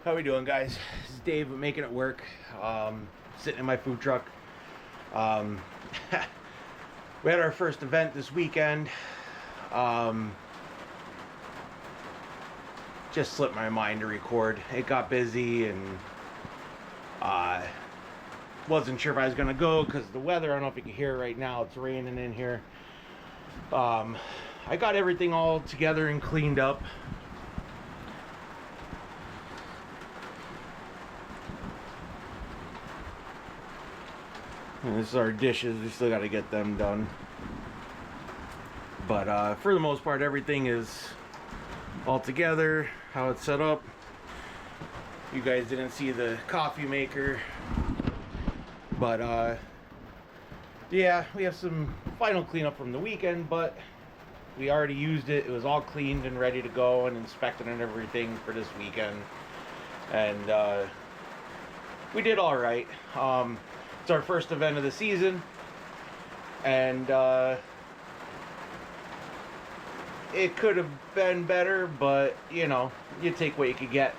How we doing, guys? This is Dave with Making It Work. Sitting in my food truck. We had our first event this weekend. Just slipped my mind to record. It got busy and wasn't sure if I was gonna go because of the weather. I don't know if you can hear it right now. It's raining in here. I got everything all together and cleaned up. And this is our dishes. We still got to get them done. But for the most part, everything is all together, how it's set up. You guys didn't see the coffee maker. But yeah, we have some final cleanup from the weekend, but we already used it. It was all cleaned and ready to go and inspected and everything for this weekend. And we did all right. It's our first event of the season, and it could have been better, but you know, you take what you could get.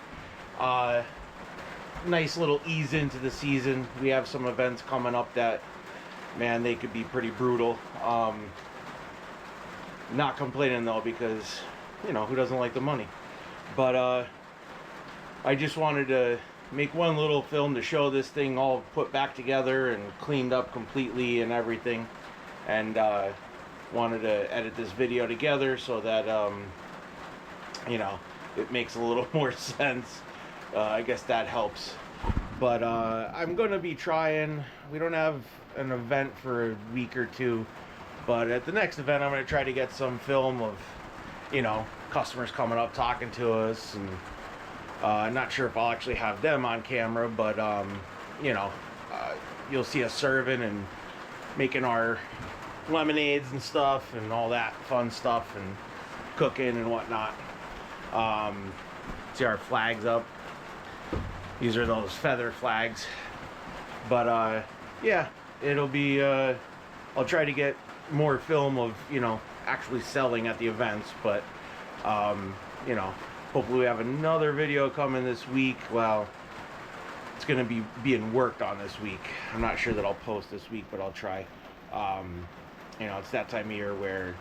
Nice little ease into the season. We have some events coming up that, man, they could be pretty brutal. Not complaining though, because you know, who doesn't like the money? But I just wanted to make one little film to show this thing all put back together and cleaned up completely and everything, and wanted to edit this video together so that you know, it makes a little more sense. I guess that helps. But I'm gonna be trying, we don't have an event for a week or two, but at the next event I'm gonna try to get some film of, you know, customers coming up talking to us, and I'm not sure if I'll actually have them on camera, but you know, you'll see us serving and making our lemonades and stuff and all that fun stuff and cooking and whatnot. See our flags up. These are those feather flags. But yeah, it'll be I'll try to get more film of, you know, actually selling at the events, but you know, hopefully we have another video coming this week. Well, it's going to be being worked on this week. I'm not sure that I'll post this week, but I'll try. You know, it's that time of year where,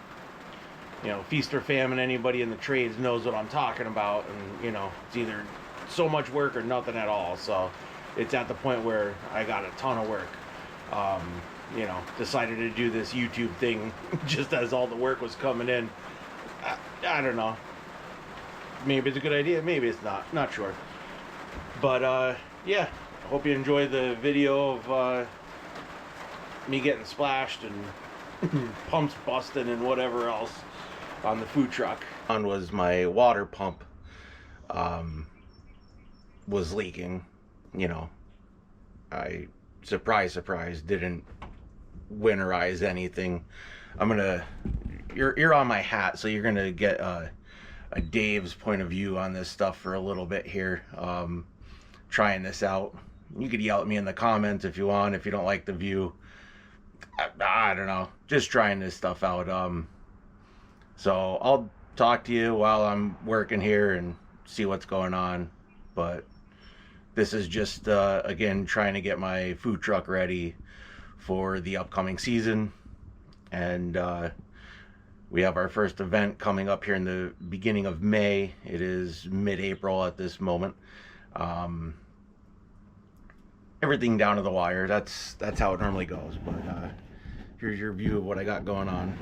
you know, feast or famine, anybody in the trades knows what I'm talking about. And, you know, it's either so much work or nothing at all. So it's at the point where I got a ton of work. You know, decided to do this YouTube thing just as all the work was coming in. I don't know. Maybe it's a good idea, maybe it's not sure. But yeah, I hope you enjoy the video of me getting splashed and pumps busting and whatever else on the food truck. One was my water pump was leaking. You know, I, surprise didn't winterize anything. I'm gonna, you're on my hat, so you're gonna get a Dave's point of view on this stuff for a little bit here. Trying this out. You could yell at me in the comments if you want, if you don't like the view. I don't know, just trying this stuff out. So I'll talk to you while I'm working here and see what's going on. But this is just again, trying to get my food truck ready for the upcoming season. And we have our first event coming up here in the beginning of May. It is mid-April at this moment. Everything down to the wire. That's how it normally goes. But here's your view of what I got going on.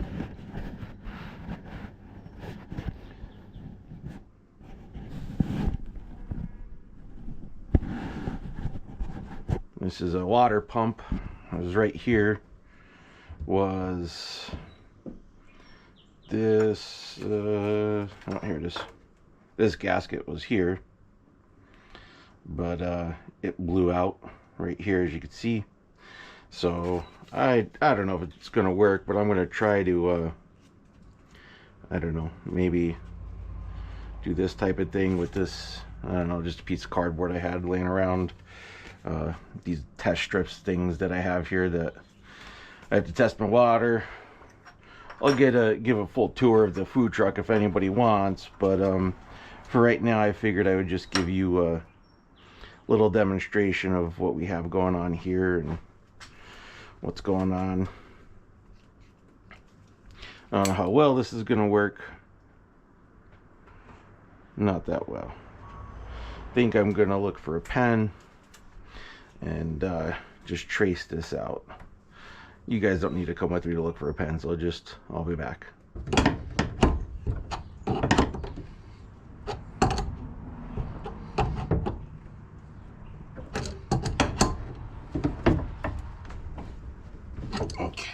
This is a water pump. It was right here. Was this oh, here it is. This gasket was here, but it blew out right here, as you can see. So I don't know if it's gonna work, but I'm gonna try to I don't know, maybe do this type of thing with this, I don't know, just a piece of cardboard I had laying around. These test strips things that I have here that I have to test my water. I'll give a full tour of the food truck if anybody wants, but for right now I figured I would just give you little demonstration of what we have going on here and what's going on. I don't know how well this is gonna work. Not that well. I think I'm gonna look for a pen and just trace this out. You guys don't need to come with me to look for a pen, so I'll be back. Okay.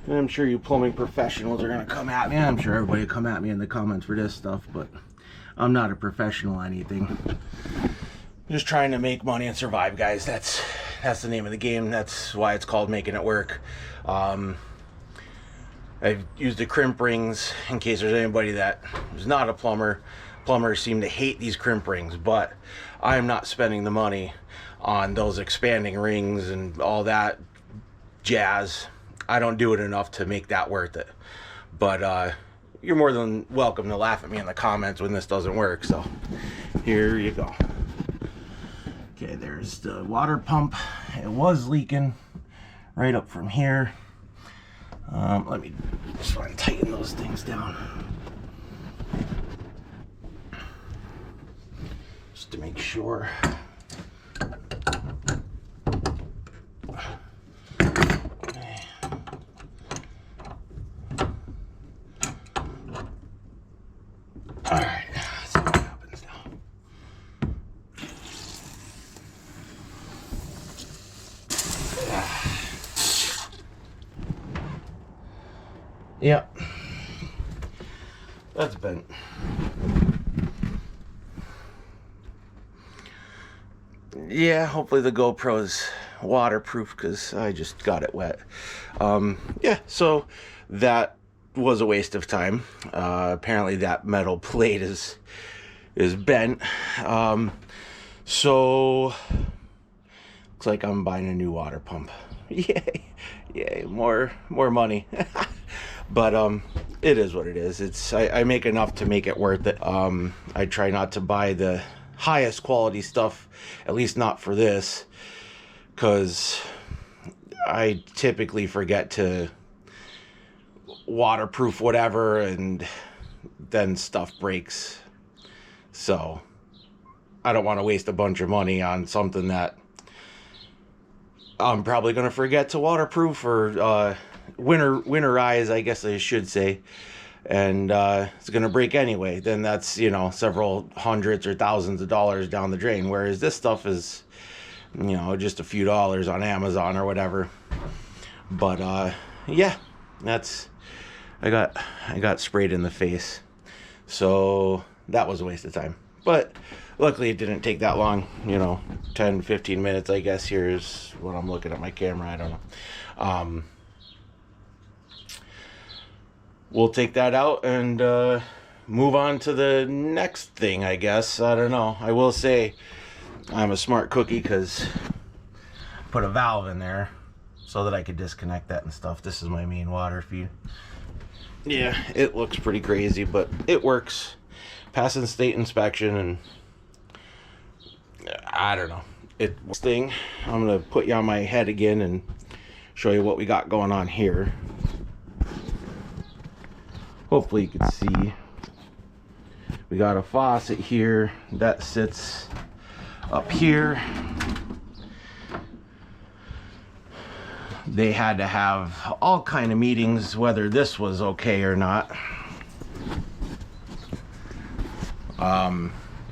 And I'm sure you plumbing professionals are gonna come at me. I'm sure everybody will come at me in the comments for this stuff, but I'm not a professional or anything. I'm just trying to make money and survive, guys. That's the name of the game. That's why it's called making it work. I've used the crimp rings in case there's anybody that is not a plumber. Plumbers seem to hate these crimp rings, but I'm not spending the money on those expanding rings and all that jazz. I don't do it enough to make that worth it. But you're more than welcome to laugh at me in the comments when this doesn't work. So here you go. Okay, there's the water pump. It was leaking right up from here. Let me just try and tighten those things down, just to make sure. All right, let's see what happens now. Yep, that's bent. Yeah, hopefully the GoPro's waterproof because I just got it wet. Yeah, so that was a waste of time. Apparently that metal plate is bent. So looks like I'm buying a new water pump. Yay, more money. But it is what it is. I make enough to make it worth it. I try not to buy the highest quality stuff, at least not for this, because I typically forget to waterproof whatever and then stuff breaks. So I don't want to waste a bunch of money on something that I'm probably going to forget to waterproof or winterize, I guess I should say, and it's going to break anyway. Then that's, you know, several hundreds or thousands of dollars down the drain, whereas this stuff is, you know, just a few dollars on Amazon or whatever. But yeah, that's, I got sprayed in the face, so that was a waste of time. But luckily it didn't take that long, you know, 10-15 minutes, I guess. Here's what I'm looking at my camera. I don't know. We'll take that out and move on to the next thing, I guess. I don't know. I will say I'm a smart cookie because I put a valve in there so that I could disconnect that and stuff. This is my main water feed. Yeah, it looks pretty crazy, but it works. Passing state inspection, and I don't know. I'm going to put you on my head again and show you what we got going on here. Hopefully you can see. We got a faucet here that sits up here. They had to have all kind of meetings whether this was okay or not.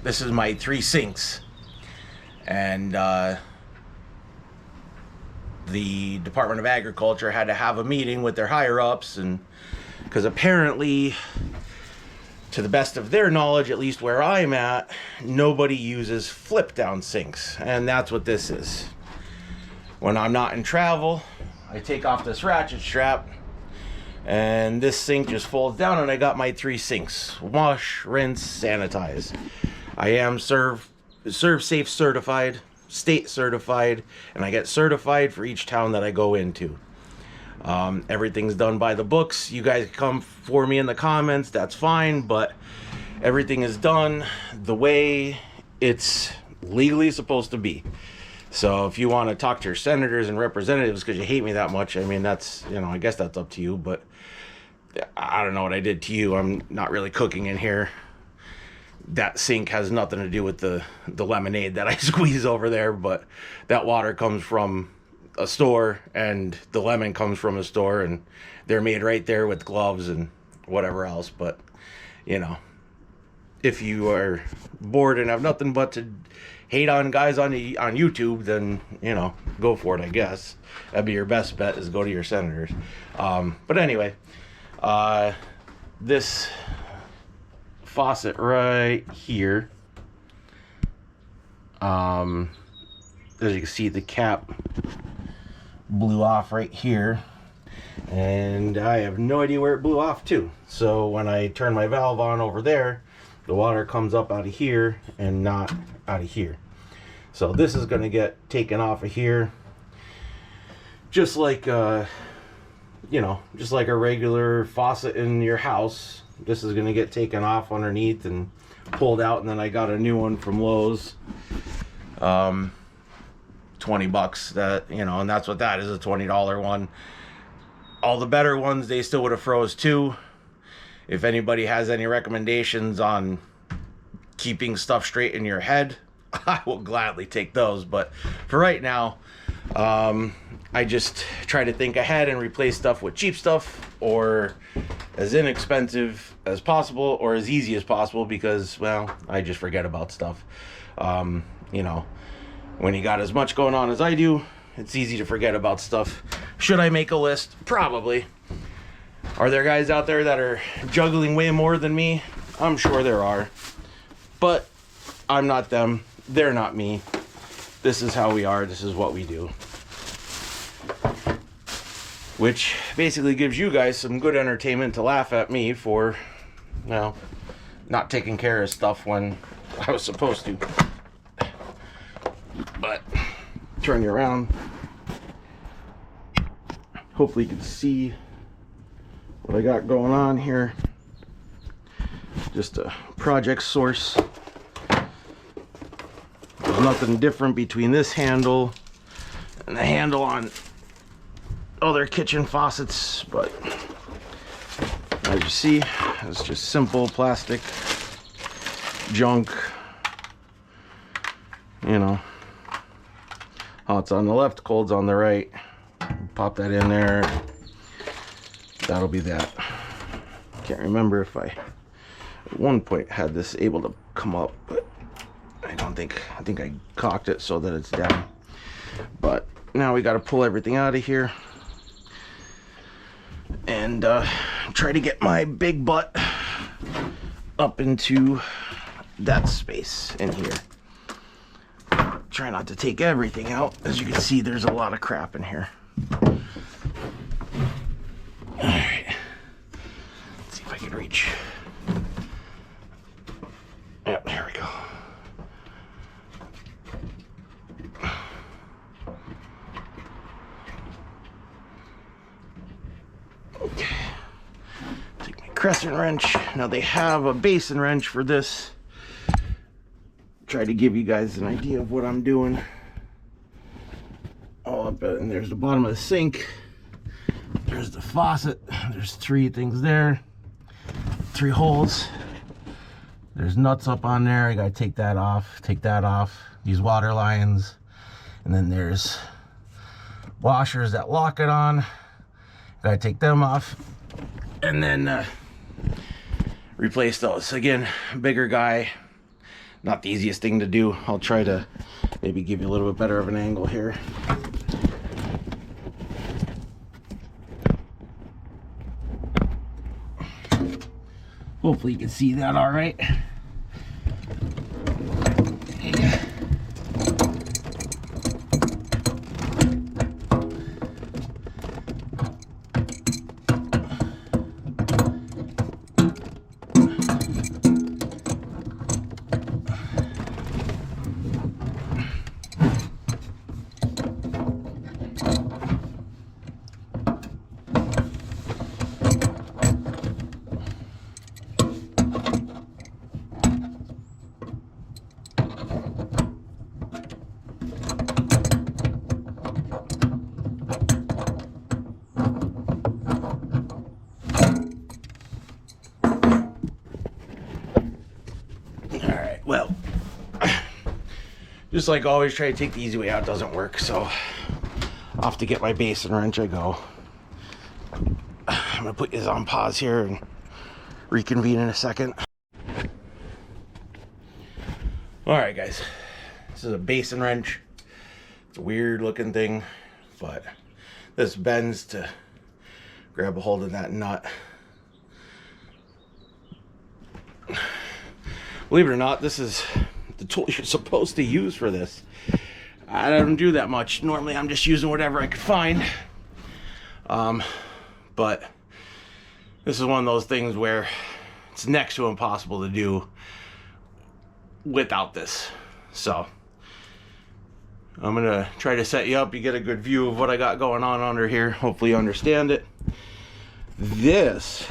This is my 3 sinks, and the Department of Agriculture had to have a meeting with their higher ups, and because apparently, to the best of their knowledge, at least where I'm at, nobody uses flip down sinks, and that's what this is. When I'm not in travel, I take off this ratchet strap and this sink just folds down, and I got my 3 sinks: wash, rinse, sanitize. I am Serve Safe certified, state certified, and I get certified for each town that I go into. Everything's done by the books. You guys come for me in the comments, that's fine, but everything is done the way it's legally supposed to be. So if you want to talk to your senators and representatives because you hate me that much, I mean, that's, you know, I guess that's up to you, but I don't know what I did to you. I'm not really cooking in here. That sink has nothing to do with the lemonade that I squeeze over there, but that water comes from a store and the lemon comes from a store, and they're made right there with gloves and whatever else. But, you know, if you are bored and have nothing but to hate on guys on YouTube, then, you know, go for it, I guess. That'd be your best bet, is go to your senators. But anyway, this faucet right here, as you can see, the cap blew off right here, and I have no idea where it blew off to. So when I turn my valve on over there, the water comes up out of here and not out of here. So this is going to get taken off of here, just like you know, just like a regular faucet in your house. This is going to get taken off underneath and pulled out, and then I got a new one from Lowe's, $20, that, you know, and that's what that is, a $20 one. All the better ones, they still would have froze too. If anybody has any recommendations on keeping stuff straight in your head, I will gladly take those. But for right now, I just try to think ahead and replace stuff with cheap stuff, or as inexpensive as possible, or as easy as possible, because, well, I just forget about stuff. You know, when you got as much going on as I do, it's easy to forget about stuff. Should I make a list? Probably. Are there guys out there that are juggling way more than me? I'm sure there are. But I'm not them. They're not me. This is how we are. This is what we do. Which basically gives you guys some good entertainment to laugh at me for, well, not taking care of stuff when I was supposed to. But turn you around. Hopefully you can see what I got going on here. Just a project source. There's nothing different between this handle and the handle on other kitchen faucets, but as you see, it's just simple plastic junk. You know, hot's on the left, cold's on the right. Pop that in there. That'll be that. Can't remember if I at one point had this able to come up, but I think I cocked it so that it's down. But now we got to pull everything out of here and try to get my big butt up into that space in here. Try not to take everything out. As you can see, there's a lot of crap in here. Alright, let's see if I can reach. Yep, there we go. Okay, take my crescent wrench. Now they have a basin wrench for this. Try to give you guys an idea of what I'm doing. All up, and there's the bottom of the sink. There's the faucet. There's 3 things there. 3 holes. There's nuts up on there. I gotta take that off. Take that off. These water lines. And then there's washers that lock it on. Gotta take them off. And then replace those. Again, bigger guy. Not the easiest thing to do. I'll try to maybe give you a little bit better of an angle here. Hopefully you can see that all right. just like always, try to take the easy way out. Doesn't work, so off to get my basin wrench I go. I'm gonna put this on pause here and reconvene in a second. All right, guys, this is a basin wrench. It's a weird looking thing, but this bends to grab a hold of that nut. Believe it or not, this is the tool you're supposed to use for this. I don't do that much. Normally I'm just using whatever I could find. But this is one of those things where it's next to impossible to do without this. So I'm gonna try to set you up. You get a good view of what I got going on under here. Hopefully you understand it. This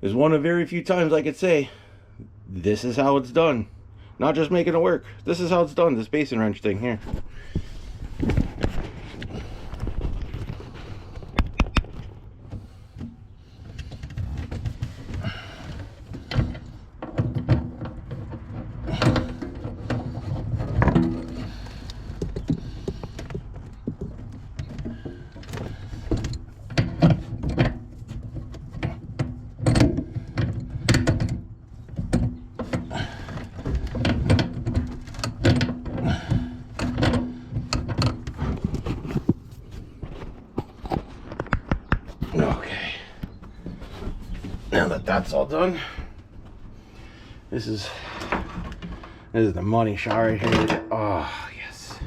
is one of very few times I could say this is how it's done. Not just making it work. This is how it's done, this basin wrench thing here. Okay, now that that's all done, this is the money shot right here. Oh yes,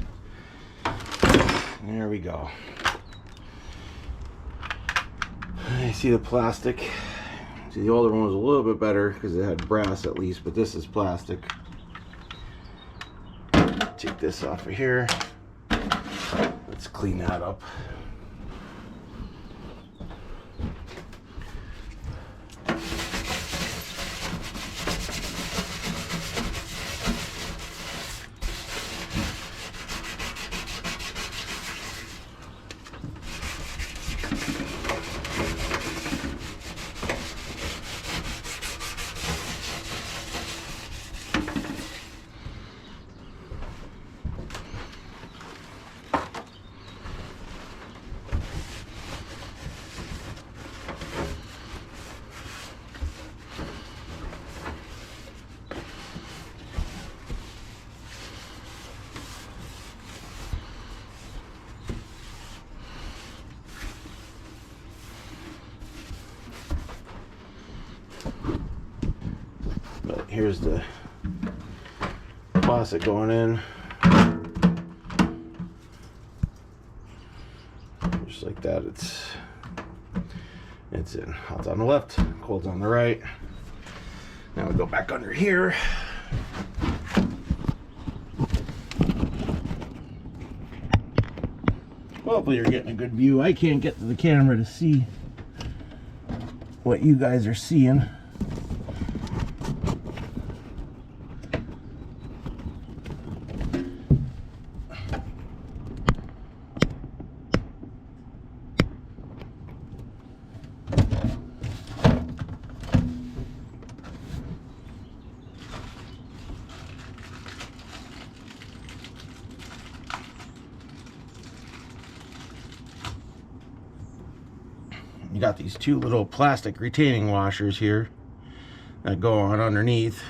there we go. I see the plastic. See, the older one was a little bit better because it had brass at least, but this is plastic. Take this off of here. Let's clean that up. But here's the faucet going in. Just like that, it's in. Hot's on the left, cold's on the right. Now we go back under here. Hopefully you're getting a good view. I can't get to the camera to see what you guys are seeing. You got these two little plastic retaining washers here that go on underneath.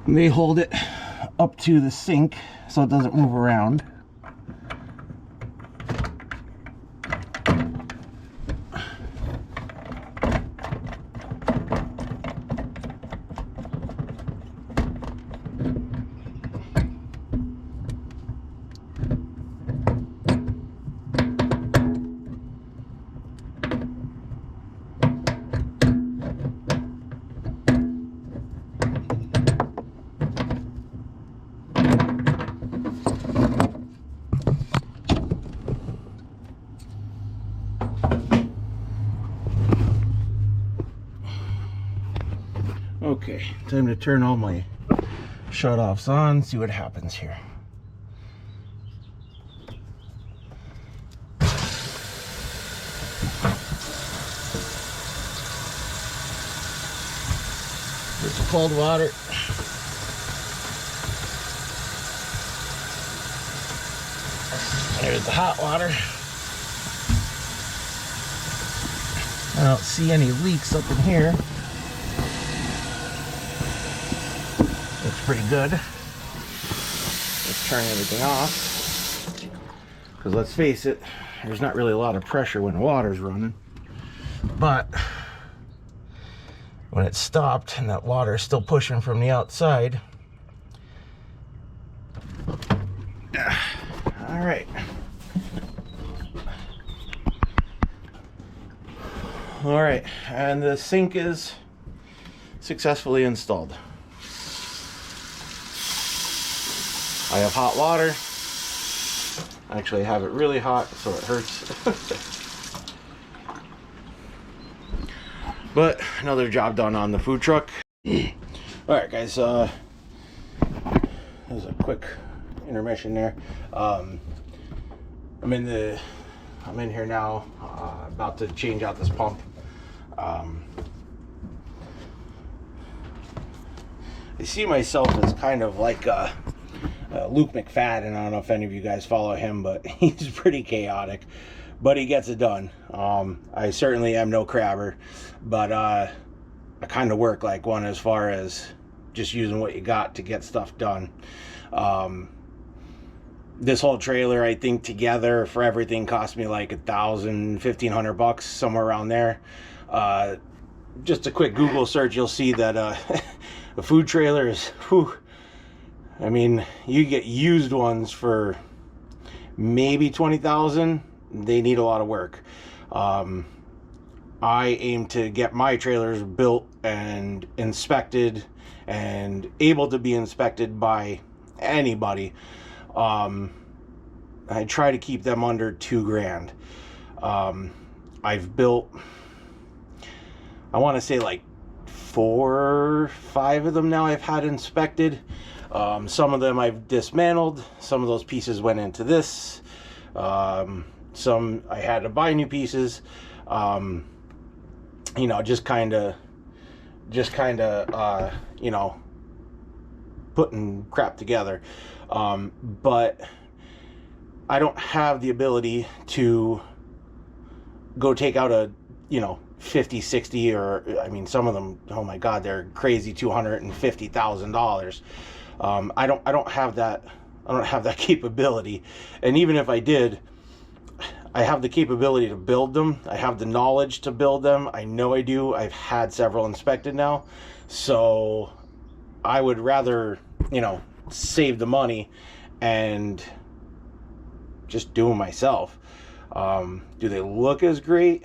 And they hold it up to the sink so it doesn't move around. Okay, time to turn all my shut-offs on, see what happens here. Here's the cold water. There's the hot water. I don't see any leaks up in here. Looks pretty good. Let's turn everything off. Because let's face it, there's not really a lot of pressure when the water's running. But when it stopped and that water is still pushing from the outside. All right. All right, and the sink is successfully installed. I have hot water. Actually, I have it really hot, so it hurts. But another job done on the food truck. All right, guys. There's a quick intermission there. I'm in here now, about to change out this pump. I see myself as kind of like Luke McFadden. I don't know if any of you guys follow him, but he's pretty chaotic, but he gets it done. I certainly am no crabber, but I kind of work like one as far as just using what you got to get stuff done. This whole trailer, I think together for everything cost me like $1,500, somewhere around there. Just a quick Google search, you'll see that a food trailer is, whew, I mean, you get used ones for maybe $20,000. They need a lot of work. I aim to get my trailers built and inspected and able to be inspected by anybody. I try to keep them under $2,000. I've built, I want to say like 4 or 5 of them now I've had inspected. Some of them I've dismantled. Some of those pieces went into this. Some I had to buy new pieces. You know, just kind of, you know, putting crap together. But I don't have the ability to go take out a, you know, 50, 60, or I mean, some of them, oh my God, they're crazy, $250,000. I don't have that. I don't have that capability. And even if I did, I have the capability to build them. I have the knowledge to build them. I know I do. I've had several inspected now. So I would rather, you know, save the money and just do them myself. Do they look as great?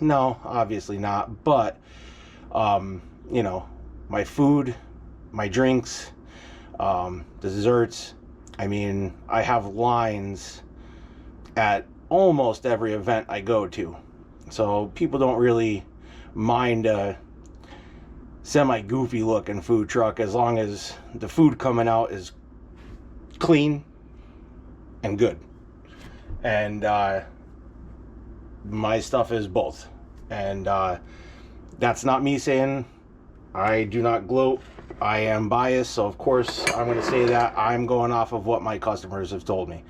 No, obviously not. But, you know, my food, my drinks, desserts, I mean, I have lines at almost every event I go to. So people don't really mind a semi-goofy looking food truck as long as the food coming out is clean and good. And my stuff is both. And that's not me saying I do not gloat. I am biased, so of course I'm going to say that. I'm going off of what my customers have told me.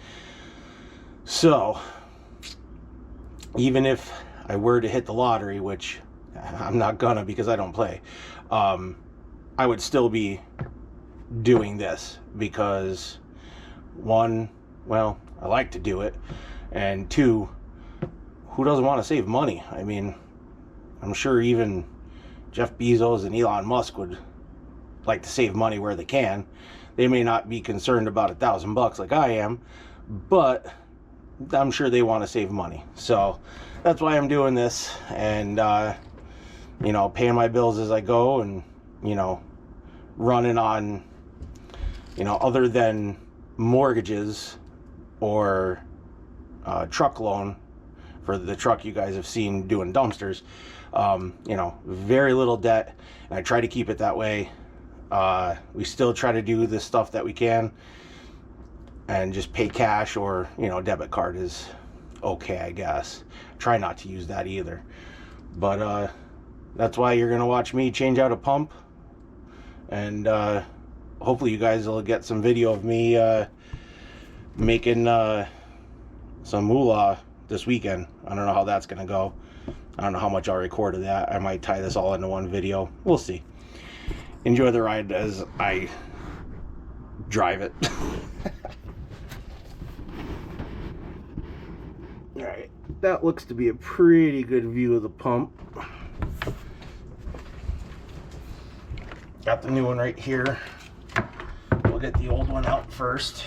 So even if I were to hit the lottery, which I'm not gonna because I don't play, I would still be doing this because, one, well, I like to do it, and two, who doesn't want to save money? I mean, I'm sure even Jeff Bezos and Elon Musk would like to save money where they can. They may not be concerned about $1,000 like I am, but I'm sure they want to save money. So that's why I'm doing this, and you know, paying my bills as I go, and you know, running on, you know, other than mortgages or truck loan for the truck you guys have seen doing dumpsters, you know, very little debt, and I try to keep it that way. We still try to do the stuff that we can and just pay cash, or, you know, debit card is okay, I guess. Try not to use that either. But that's why you're gonna watch me change out a pump, and hopefully you guys will get some video of me making some moolah this weekend. I don't know how that's gonna go. I don't know how much I'll record of that. I might tie this all into one video. We'll see. Enjoy the ride as I drive it. Alright, that looks to be a pretty good view of the pump. Got the new one right here. We'll get the old one out first.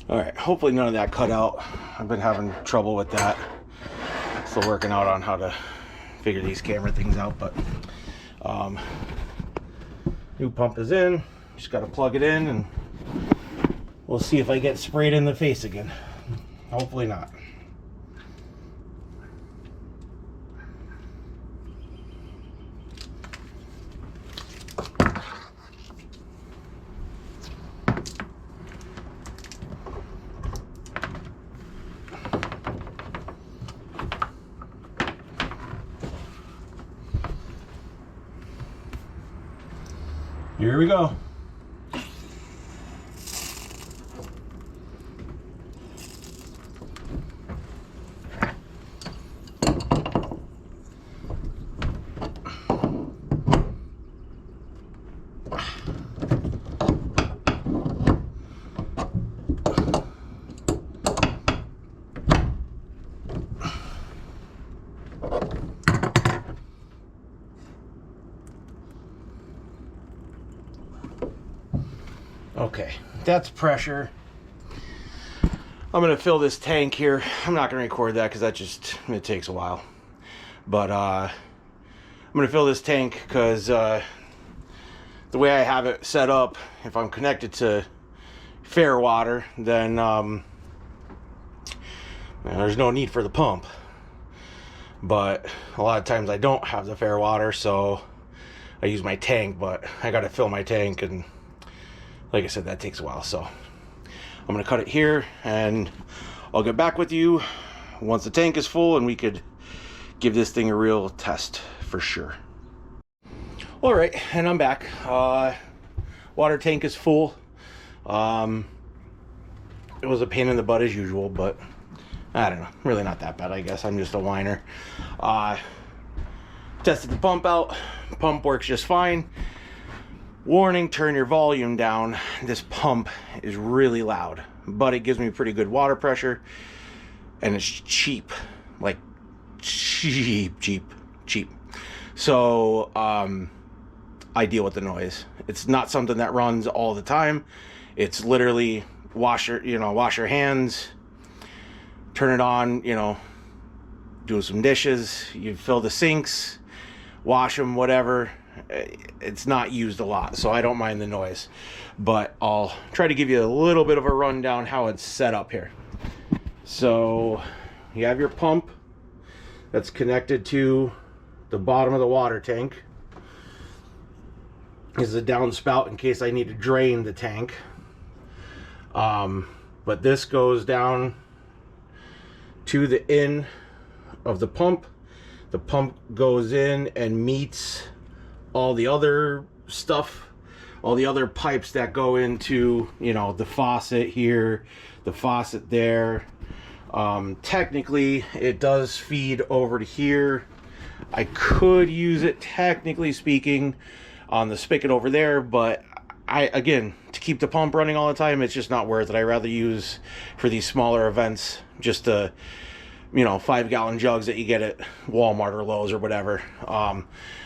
Alright, hopefully none of that cut out. I've been having trouble with that. Still working out on how to figure these camera things out, but new pump is in. Just got to plug it in and we'll see if I get sprayed in the face again. Hopefully not. Here we go. Okay, that's pressure. I'm gonna fill this tank here. I'm not gonna record that because it takes a while. But I'm gonna fill this tank because the way I have it set up, if I'm connected to fair water, then there's no need for the pump. But a lot of times I don't have the fair water, so I use my tank, but I gotta fill my tank, and like I said, that takes a while. So I'm gonna cut it here and I'll get back with you once the tank is full and we could give this thing a real test for sure. All right, and I'm back. Water tank is full. It was a pain in the butt as usual, but I don't know, really not that bad. I guess I'm just a whiner. Tested the pump out. Pump works just fine. Warning, turn your volume down. This pump is really loud, but it gives me pretty good water pressure, and it's cheap. Like cheap. So I deal with the noise. It's not something that runs all the time. It's literally wash your hands, turn it on, do some dishes, you fill the sinks, wash them, whatever. It's not used a lot, so I don't mind the noise, but I'll try to give you a little bit of a rundown how it's set up here. So you have your pump that's connected to the bottom of the water tank. This is a downspout in case I need to drain the tank. But this goes down to the end of the pump. The pump goes in and meets all the other stuff, all the other pipes that go into, you know, the faucet here, the faucet there. Technically, it does feed over to here. I could use it, technically speaking, on the spigot over there, but again, to keep the pump running all the time, it's just not worth it. I'd rather use for these smaller events, just you know, 5-gallon jugs that you get at Walmart or Lowe's or whatever.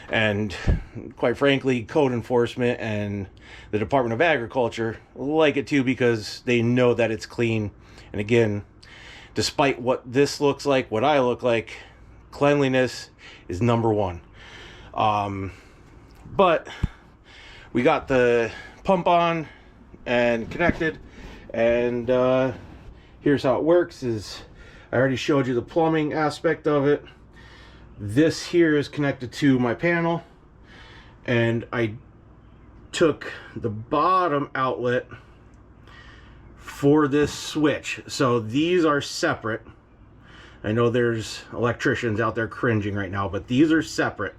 And quite frankly, code enforcement and the Department of Agriculture like it too, because they know that it's clean. And again, despite what this looks like, what I look like, cleanliness is number one. But we got the pump on and connected, and here's how it works. Is I already showed you the plumbing aspect of it. This here is connected to my panel, and I took the bottom outlet for this switch. So these are separate. I know there's electricians out there cringing right now, but these are separate.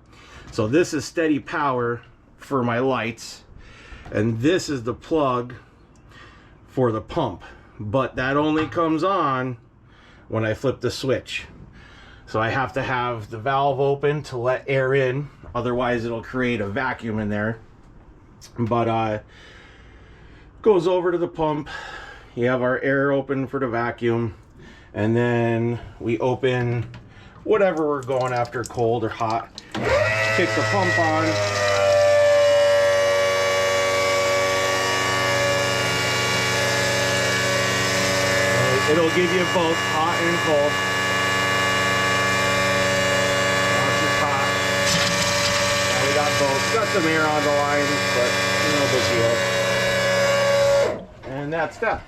So this is steady power for my lights, and this is the plug for the pump. But that only comes on when I flip the switch. So I have to have the valve open to let air in, otherwise it'll create a vacuum in there. But goes over to the pump. You have our air open for the vacuum, and then we open whatever we're going after, cold or hot. Kick the pump on. It'll give you both hot and cold. Now it's just hot. Now we got both. Got some air on the line, but no big deal. And that's that.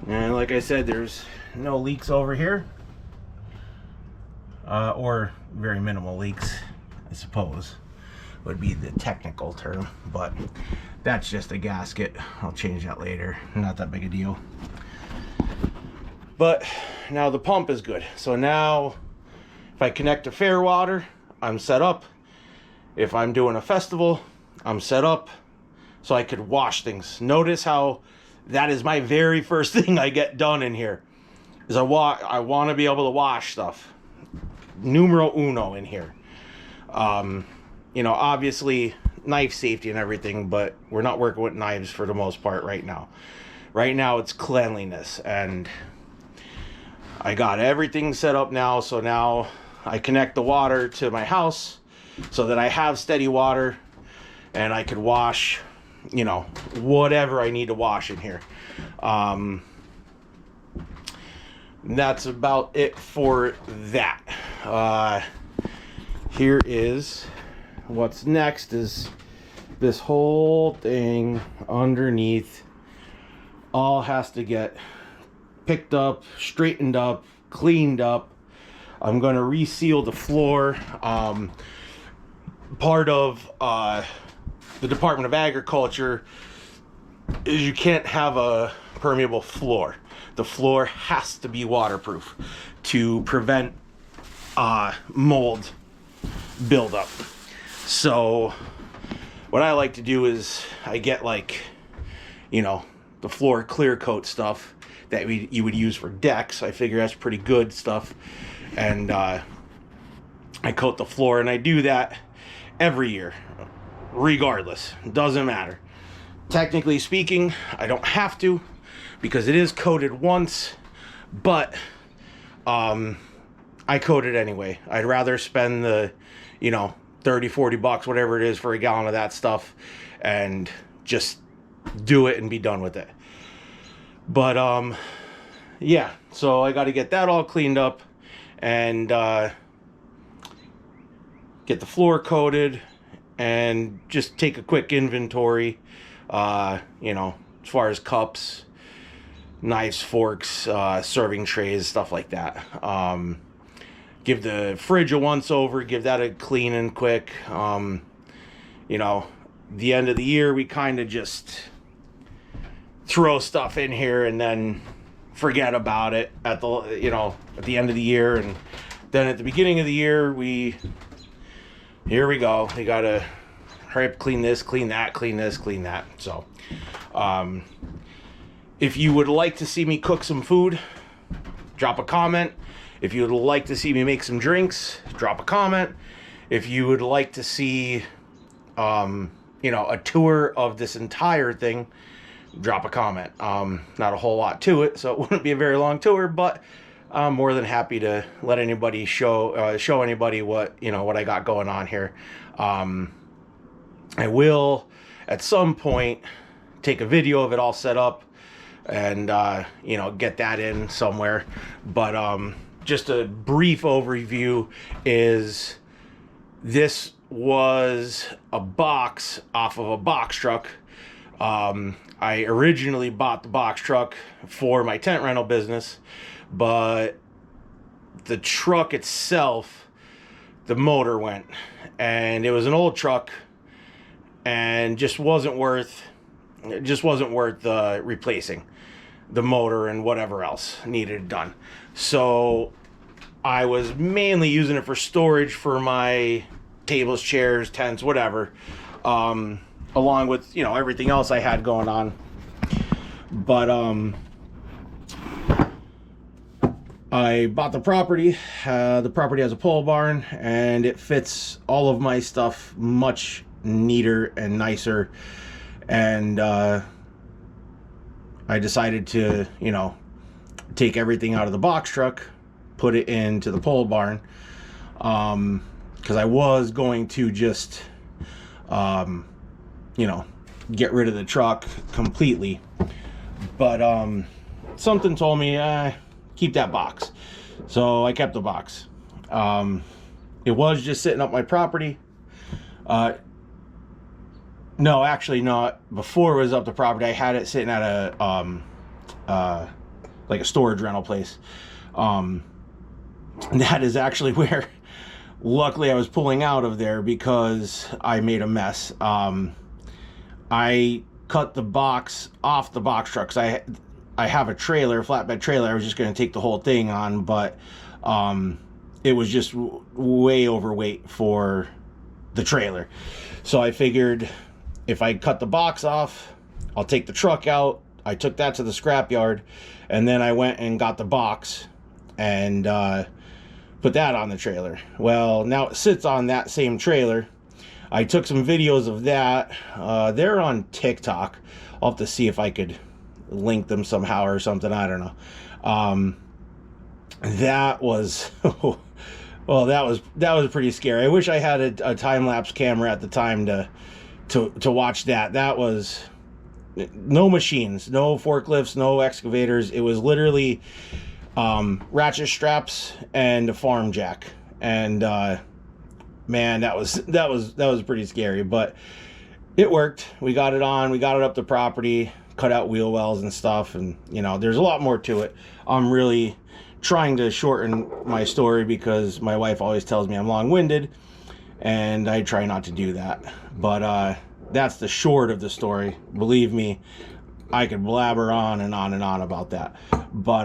And like I said, there's no leaks over here. Or very minimal leaks, I suppose, would be the technical term. But that's just a gasket. I'll change that later. Not that big a deal. But now the pump is good. So now if I connect to fair water, I'm set up. If I'm doing a festival, I'm set up so I could wash things. Notice how that is my very first thing I get done in here. Is I want to be able to wash stuff. Numero uno in here. You know, obviously knife safety and everything, but we're not working with knives for the most part right now. Right now it's cleanliness, and I got everything set up now. So now I connect the water to my house so that I have steady water, and I could wash, you know, whatever I need to wash in here. That's about it for that. Here is what's next. Is this whole thing underneath all has to get picked up, straightened up, cleaned up. I'm gonna reseal the floor. Part of the Department of Agriculture is you can't have a permeable floor. The floor has to be waterproof to prevent mold buildup. So what I like to do is I get, like, you know, the floor clear coat stuff that you would use for decks. I figure that's pretty good stuff. And I coat the floor, and I do that every year, regardless. Doesn't matter. Technically speaking, I don't have to, because it is coated once, but I coat it anyway. I'd rather spend the, you know, 30, 40 bucks, whatever it is, for a gallon of that stuff, and just do it and be done with it. But yeah, so I got to get that all cleaned up and get the floor coated and just take a quick inventory, you know, as far as cups, knives, forks, serving trays, stuff like that. Give the fridge a once over, give that a clean and quick. You know, the end of the year, we kind of just throw stuff in here and then forget about it at the, at the end of the year. And then at the beginning of the year, here we go. We got to hurry up, clean this, clean that, clean this, clean that. So, if you would like to see me cook some food, drop a comment. If you would like to see me make some drinks, drop a comment. If you would like to see, a tour of this entire thing, drop a comment. Not a whole lot to it, so it wouldn't be a very long tour, but I'm more than happy to let anybody show anybody what I got going on here. I will at some point take a video of it all set up and get that in somewhere. But just a brief overview is this was a box off of a box truck. I originally bought the box truck for my tent rental business, but the truck itself, the motor went, and it was an old truck and just wasn't worth replacing the motor and whatever else needed done. So I was mainly using it for storage for my tables, chairs, tents, whatever, along with everything else I had going on. But I bought the property. The property has a pole barn, and it fits all of my stuff much neater and nicer. And I decided to take everything out of the box truck, put it into the pole barn, because I was going to just get rid of the truck completely, but something told me keep that box, so I kept the box. It was just sitting up my property. No, actually not. Before it was up the property, I had it sitting at a like a storage rental place. And that is actually where, luckily, I was pulling out of there because I made a mess. I cut the box off the box truck, 'cause I have a trailer, flatbed trailer. I was just going to take the whole thing on, but it was just way overweight for the trailer. So I figured if I cut the box off, I'll take the truck out. I took that to the scrapyard, and then I went and got the box and put that on the trailer. Well, now it sits on that same trailer. I took some videos of that. They're on TikTok. I'll have to see if I could link them somehow or something. I don't know. That was well, that was pretty scary. I wish I had a time-lapse camera at the time to watch that. That was no machines, no forklifts, no excavators. It was literally ratchet straps and a farm jack. And man, that was pretty scary, but it worked. We got it on. We got it up the property, cut out wheel wells and stuff, and there's a lot more to it. I'm really trying to shorten my story because my wife always tells me I'm long-winded, and I try not to do that. But that's the short of the story. Believe me, I could blabber on and on and on about that. But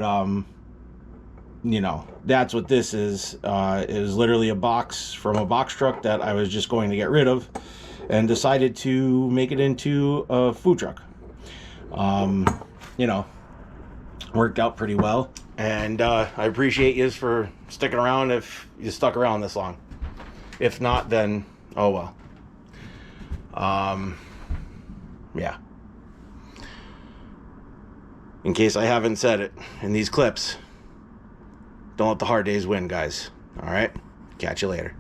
that's what this is. It was literally a box from a box truck that I was just going to get rid of, and decided to make it into a food truck. Worked out pretty well, and I appreciate you for sticking around if you stuck around this long. If not, then oh well. Yeah. In case I haven't said it in these clips, don't let the hard days win, guys. All right? Catch you later.